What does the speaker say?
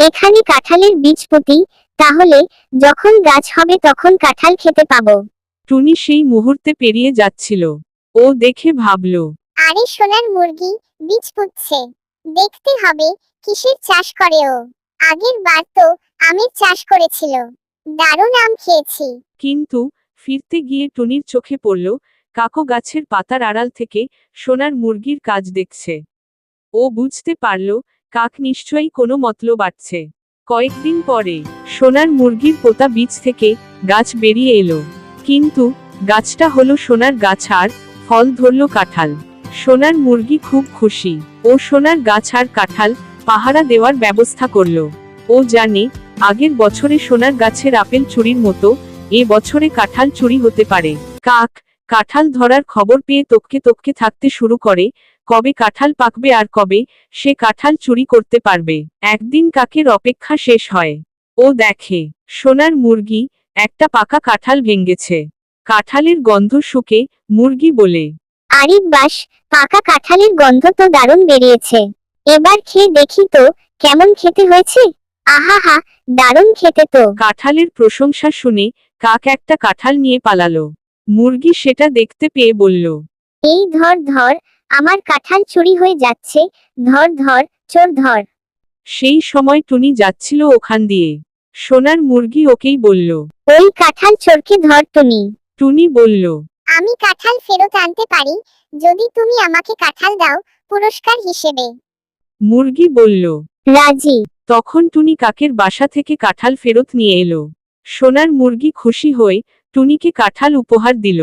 এখানে কাঁঠালের বীজ পুঁতি, তাহলে যখন গাছ হবে তখন কাঁঠাল খেতে পাবো। টুনি সেই মুহূর্তে পেরিয়ে যাচ্ছিল। ও দেখে ভাবল, আরে সোনার মুরগি বীজ পুঁতছে, দেখতে হবে কিসের চাষ করে ও। আগের বার তো আমের চাষ করেছিল, দারুণ আম খেয়েছি। কিন্তু ফিরতে গিয়ে টুনির চোখে পড়ল কাকো গাছের পাতার আড়াল থেকে সোনার মুরগির কাজ দেখছে। ও বুঝতে পারল কাক নিশ্চয়ই কোনো মতলব বাড়ছে। কয়েকদিন পরে সোনার মুরগির পোতা বীজ থেকে গাছ বেরিয়ে এলো। কিন্তু গাছটা হলো সোনার গাছ, আর ফল ধরল কাঁঠাল। সোনার মুরগি খুব খুশি। ও সোনার গাছ আর কাঁঠাল পাহারা দেওয়ার ব্যবস্থা করলো। ও জানে আগের বছরে সোনার গাছের আপেল চুরির মতো এ বছরে কাঁঠাল চুরি হতে পারে। কাক কাঁঠাল ধরার খবর পেয়ে তককে তককে থাকতে শুরু করে, কবে কাঁঠাল পাকবে আর কবে সে কাঁঠাল চুরি করতে পারবে। একদিন কাকের অপেক্ষা শেষ হয়। ও দেখে সোনার মুরগি একটা পাকা কাঁঠাল ভেঙেছে। কাঁঠালের গন্ধ শুকে মুরগি বলে, আরে বাস, পাকা কাঁঠালের গন্ধ তো দারুণ বেরিয়েছে, এবার খেয়ে দেখি তো কেমন খেতে হয়েছে। আহা, দারুণ খেতে তো। কাঁঠালের প্রশংসা শুনে কাক একটা কাঁঠাল নিয়ে পালালো। মুরগি সেটা দেখতে পেয়ে বলল, এই ধর ধর, আমার কাঁঠাল চুরি হয়ে যাচ্ছে, ধর ধর, চোর ধর। সেই সময় টুনি যাচ্ছিল ওখান দিয়ে। সোনার মুরগি ওকেই বলল। ওই কাঁঠাল চোরকে ধর টুনি। টুনি বলল, আমি কাঁঠাল ফেরত আনতে পারি যদি তুমি আমাকে কাঁঠাল দাও পুরস্কার হিসেবে। মুরগি বলল, রাজি। তখন টুনি কাকের বাসা থেকে কাঁঠাল ফেরত নিয়ে এলো। সোনার মুরগি খুশি হয়ে টুনিকে কাঁঠাল উপহার দিল।